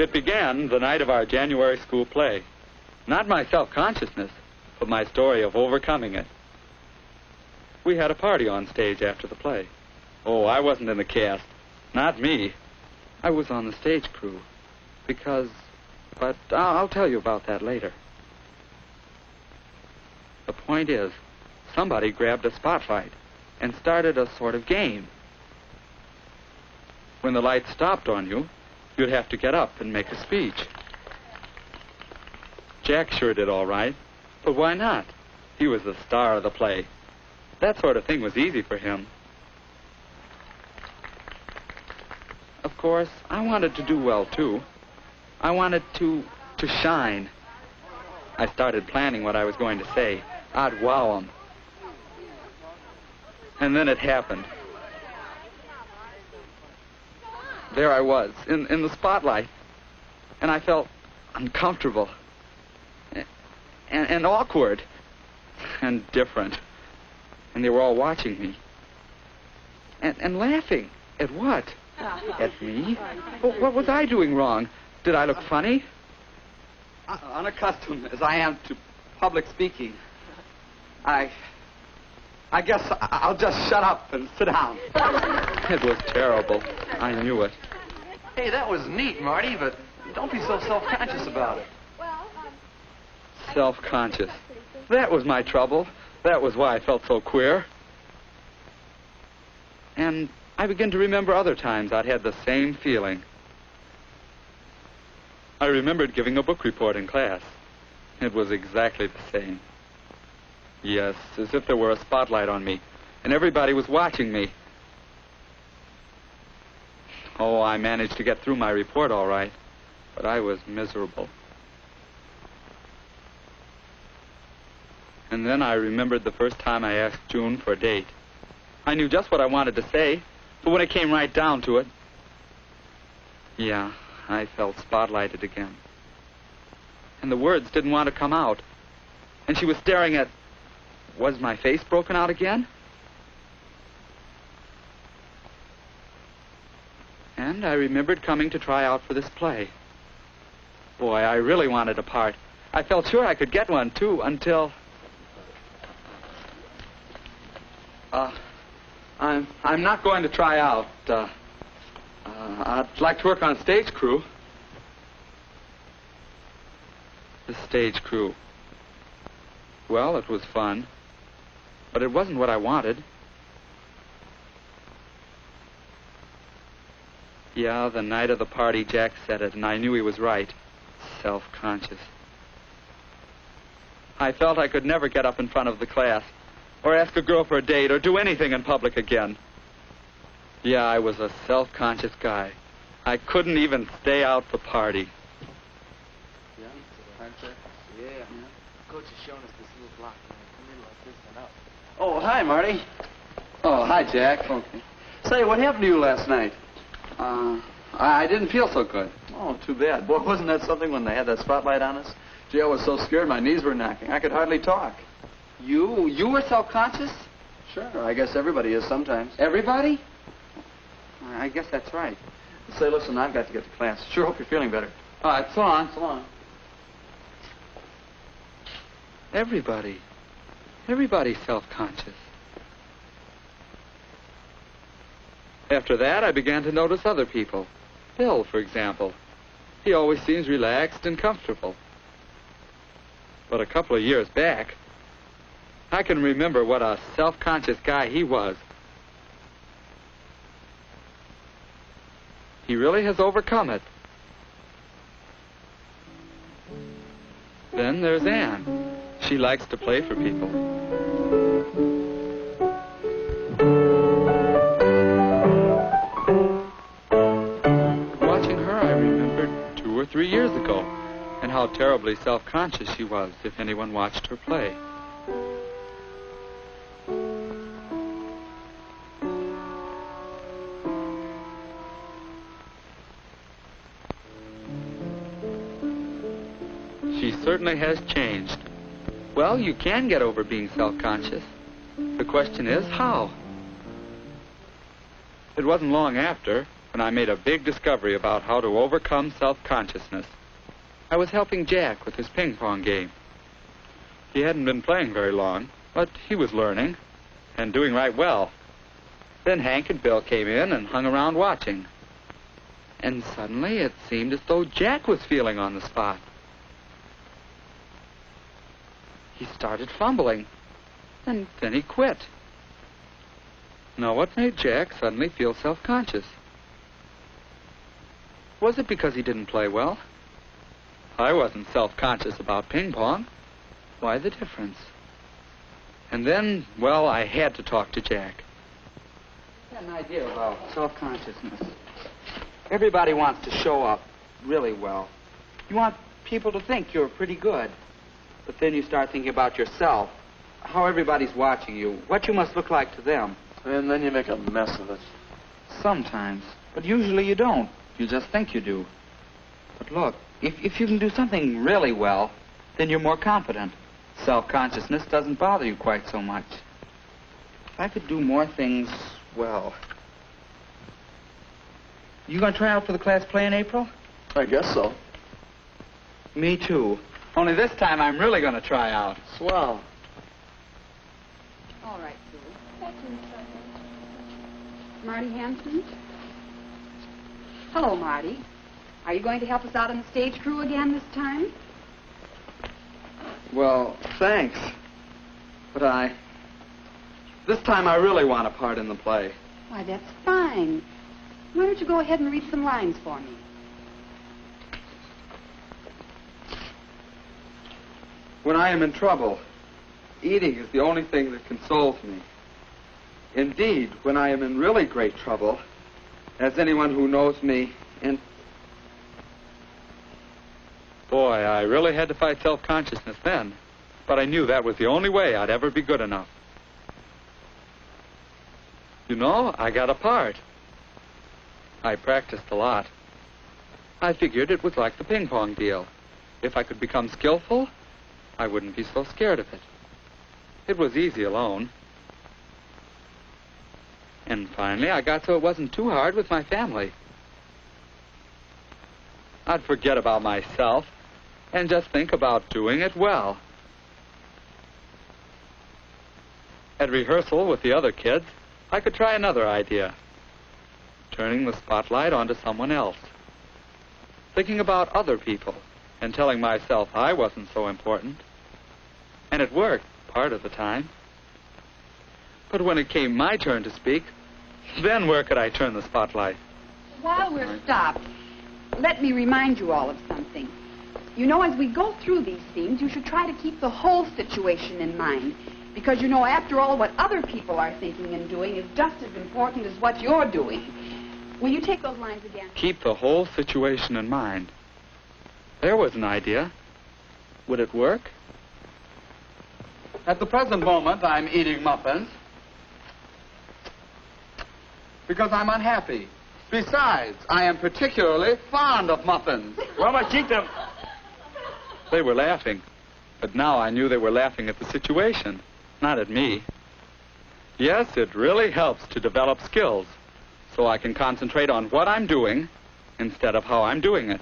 It began the night of our January school play. Not my self-consciousness, but my story of overcoming it. We had a party on stage after the play. Oh, I wasn't in the cast. Not me. I was on the stage crew. But I'll tell you about that later. The point is, somebody grabbed a spotlight and started a sort of game. When the light stopped on you, you'd have to get up and make a speech. Jack sure did all right, but why not? He was the star of the play. That sort of thing was easy for him. Of course, I wanted to do well, too. I wanted to shine. I started planning what I was going to say. I'd wow 'em. And then it happened. There I was, in the spotlight. And I felt uncomfortable. And awkward. And different. And they were all watching me. And laughing. At what? At me? Well, what was I doing wrong? Did I look funny? Unaccustomed as I am to public speaking, I guess I'll just shut up and sit down. It was terrible. I knew it. Hey, that was neat, Marty, but don't be so self-conscious about it. Self-conscious. That was my trouble. That was why I felt so queer. And I began to remember other times I'd had the same feeling. I remembered giving a book report in class. It was exactly the same. Yes, as if there were a spotlight on me, and everybody was watching me. Oh, I managed to get through my report all right, but I was miserable. And then I remembered the first time I asked June for a date. I knew just what I wanted to say, but when it came right down to it, yeah, I felt spotlighted again. And the words didn't want to come out. And she was staring at... Was my face broken out again? And I remembered coming to try out for this play. Boy, I really wanted a part. I felt sure I could get one, too, until... I'm not going to try out. I'd like to work on a stage crew. The stage crew. Well, it was fun, but it wasn't what I wanted. Yeah, the night of the party, Jack said it, and I knew he was right. Self-conscious. I felt I could never get up in front of the class, or ask a girl for a date, or do anything in public again. Yeah, I was a self-conscious guy. I couldn't even stay out the party. Yeah. Coach is showing us this little block. Come in like this and up. Oh, hi, Marty. Oh, hi, Jack. Okay. Say, what happened to you last night? I didn't feel so good. Oh, too bad. Boy, wasn't that something when they had that spotlight on us? Gee, I was so scared my knees were knocking. I could hardly talk. You were self-conscious? Sure, I guess everybody is sometimes. Everybody? I guess that's right. Say, listen, I've got to get to class. Sure hope you're feeling better. All right, so long. So long. Everybody's self-conscious. After that, I began to notice other people. Bill, for example. He always seems relaxed and comfortable. But a couple of years back, I can remember what a self-conscious guy he was. He really has overcome it. Then there's Anne. She likes to play for people. Watching her, I remembered 2 or 3 years ago, and how terribly self-conscious she was if anyone watched her play. She certainly has changed. Well, you can get over being self-conscious. The question is, how? It wasn't long after, when I made a big discovery about how to overcome self-consciousness. I was helping Jack with his ping pong game. He hadn't been playing very long, but he was learning and doing right well. Then Hank and Bill came in and hung around watching. And suddenly it seemed as though Jack was feeling on the spot. He started fumbling, and then he quit. Now, what made Jack suddenly feel self-conscious? Was it because he didn't play well? I wasn't self-conscious about ping pong. Why the difference? And then, well, I had to talk to Jack. I had an idea about self-consciousness. Everybody wants to show up really well. You want people to think you're pretty good. But then you start thinking about yourself, how everybody's watching you, what you must look like to them. And then you make a mess of it. Sometimes. But usually you don't. You just think you do. But look, if you can do something really well, then you're more confident. Self-consciousness doesn't bother you quite so much. If I could do more things well. You going to try out for the class play in April? I guess so. Me too. Only this time I'm really going to try out. Swell. All right, Sue. That's Marty Hampton. Hello, Marty. Are you going to help us out in the stage crew again this time? Well, thanks. But this time I really want a part in the play. Why, that's fine. Why don't you go ahead and read some lines for me? When I am in trouble, eating is the only thing that consoles me. Indeed, when I am in really great trouble, as anyone who knows me, Boy, I really had to fight self-consciousness then, but I knew that was the only way I'd ever be good enough. You know, I got a part. I practiced a lot. I figured it was like the ping pong deal. If I could become skillful, I wouldn't be so scared of it. It was easy alone. And finally, I got so it wasn't too hard with my family. I'd forget about myself and just think about doing it well. At rehearsal with the other kids, I could try another idea. Turning the spotlight onto someone else. Thinking about other people and telling myself I wasn't so important. And it worked part of the time. But when it came my turn to speak, then where could I turn the spotlight? While we're stopped, let me remind you all of something. You know, as we go through these themes, you should try to keep the whole situation in mind. Because, you know, after all, what other people are thinking and doing is just as important as what you're doing. Will you take those lines again? Keep the whole situation in mind. There was an idea. Would it work? At the present moment, I'm eating muffins because I'm unhappy. Besides, I am particularly fond of muffins. Well, I eat them. They were laughing, but now I knew they were laughing at the situation, not at me. Yes, it really helps to develop skills, so I can concentrate on what I'm doing instead of how I'm doing it.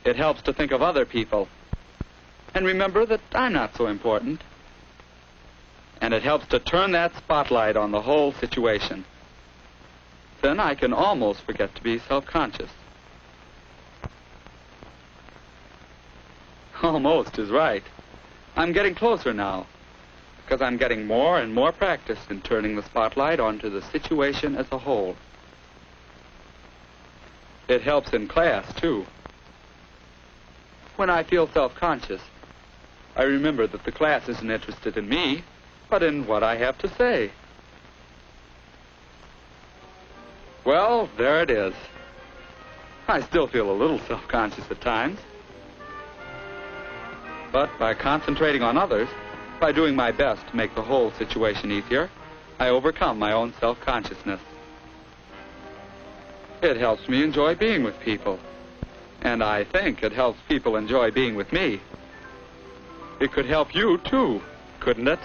It helps to think of other people and remember that I'm not so important. And it helps to turn that spotlight on the whole situation. Then I can almost forget to be self-conscious. Almost is right. I'm getting closer now, because I'm getting more and more practice in turning the spotlight onto the situation as a whole. It helps in class, too. When I feel self-conscious, I remember that the class isn't interested in me, but in what I have to say. Well, there it is. I still feel a little self-conscious at times. But by concentrating on others, by doing my best to make the whole situation easier, I overcome my own self-consciousness. It helps me enjoy being with people. And I think it helps people enjoy being with me. It could help you, too, couldn't it?